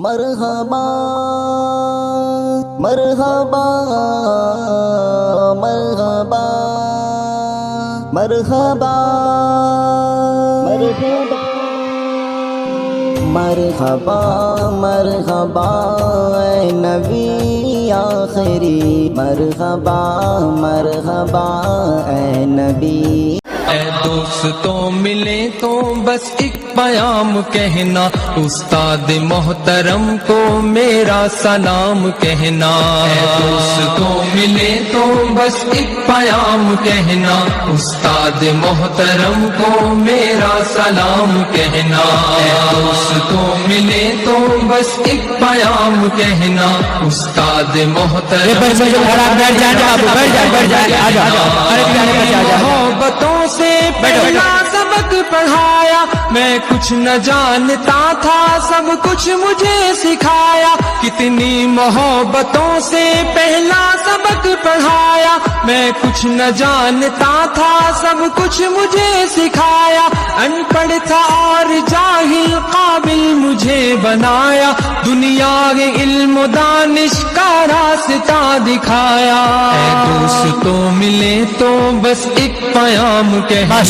مرحبا مرحبا مرحبا مرحبا مرحبا مرحبا اے نبی آخری مرحبا مرحبا اے نبی اے دوستوں ملے تو بس ایک پیام کہنا، استاد محترم کو میرا سلام کہنا۔ اے دوستوں ملے تو بس ایک پیام کہنا، استاد محترم کو میرا سلام کہنا۔ اے دوستوں ملے تو بس ایک پیام کہنا، استاد محترم محبتوں سے پہلا سبق پڑھایا، میں کچھ نہ جانتا تھا سب کچھ مجھے سکھایا، کتنی محبتوں سے پہلا سبق پڑھایا، میں کچھ نہ جانتا تھا سب کچھ مجھے سکھایا، ان پڑھ تھا اور جاہل قابل مجھے بنایا، دنیا کے علم و دانش کا راستہ دکھایا۔ اے دوستوں ملے تو بس ایک پیام کہنا،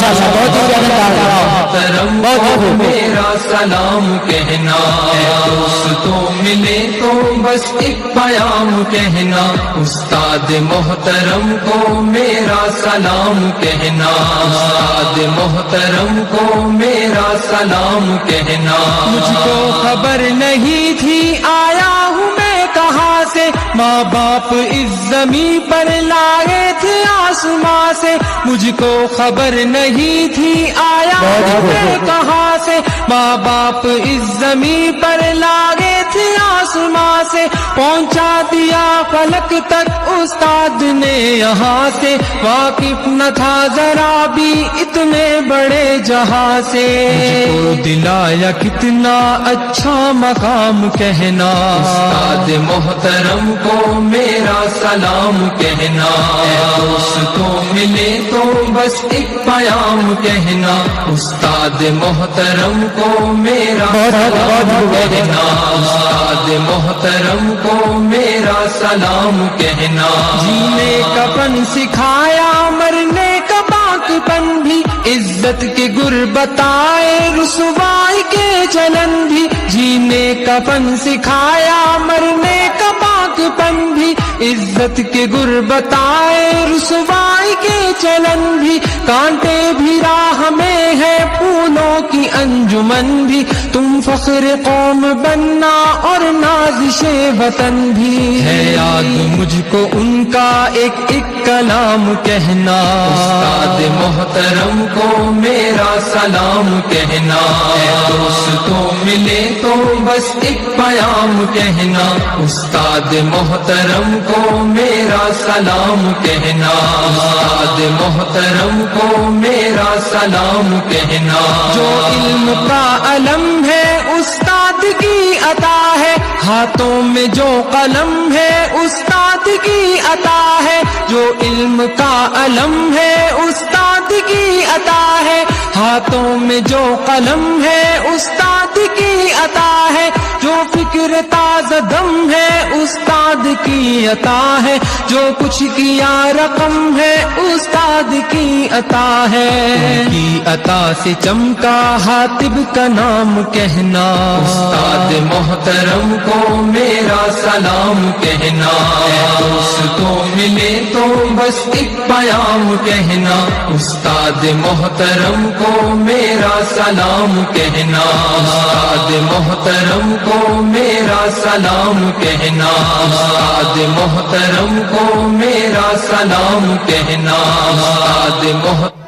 محترم کو میرا سلام کہنا۔ اے دوستوں ملے تو بس ایک پیام کہنا، استاد محترم کو میرا سلام کہنا، استاد محترم کو میرا سلام کہنا۔ مجھ کو خبر نہیں تھی آیا ہوں میں کہاں سے، ماں باپ اس زمین پر لائے تھے آسماں سے، مجھ کو خبر نہیں تھی آیا ہوں میں کہاں سے، ماں باپ اس زمین پر لائے تھے آسماں سے، پہنچا دیا فلک تک استاد نے یہاں سے، واقف نہ تھا ذرا بھی اتنے بڑے جہاں سے، مجھ کو دلایا کتنا اچھا مقام کہنا، استاد محترم کو میرا سلام کہنا۔ اے دوستوں ملے تو بس ایک پیام کہنا، استاد محترم کو میرا سلام کہنا، استاد محترم کو میرا سلام کہنا۔ جینے کا فن سکھایا مرنے کا باقیپن بھی، عزت کے گر بتائے رسوائی کے چلن بھی، جینے کا فن سکھایا مرنے کا باقیپن بھی، عزت کے گر بتائے رسوائی کے چلن بھی، کانٹے بھی راہ میں ہے پھولوں کی انجمن بھی، تم فخر قوم بننا اور نازش وطن بھی، ہے یاد مجھ کو ان کا ایک ایک کلام کہنا، استاد محترم کو میرا سلام کہنا۔ اے دوستوں ملے تو بس ایک پیام کہنا، استاد محترم کو میرا سلام کہنا، استاد محترم کو میرا سلام کہنا۔ جو علم کا علم ہے استاد کی عطا ہے، ہاتھوں میں جو قلم ہے استاد کی عطا ہے، جو علم کا علم ہے استاد کی عطا ہے، ہاتھوں میں جو قلم ہے استاد کی عطا ہے، جو فکر تازہ دم ہے استاد کی عطا ہے، جو کچھ کیا رقم ہے استاد کی عطا ہے، ان کی عطا سے چمکا حاتب کا نام کہنا، استاد محترم کو میرا سلام کہنا۔ اے دوستوں ملے تو بس ایک پیام کہنا، استاد محترم کو میرا سلام کہنا، استاد محترم کو میرا سلام کہنا، استاد محترم کو میرا سلام کہنا، استاد محترم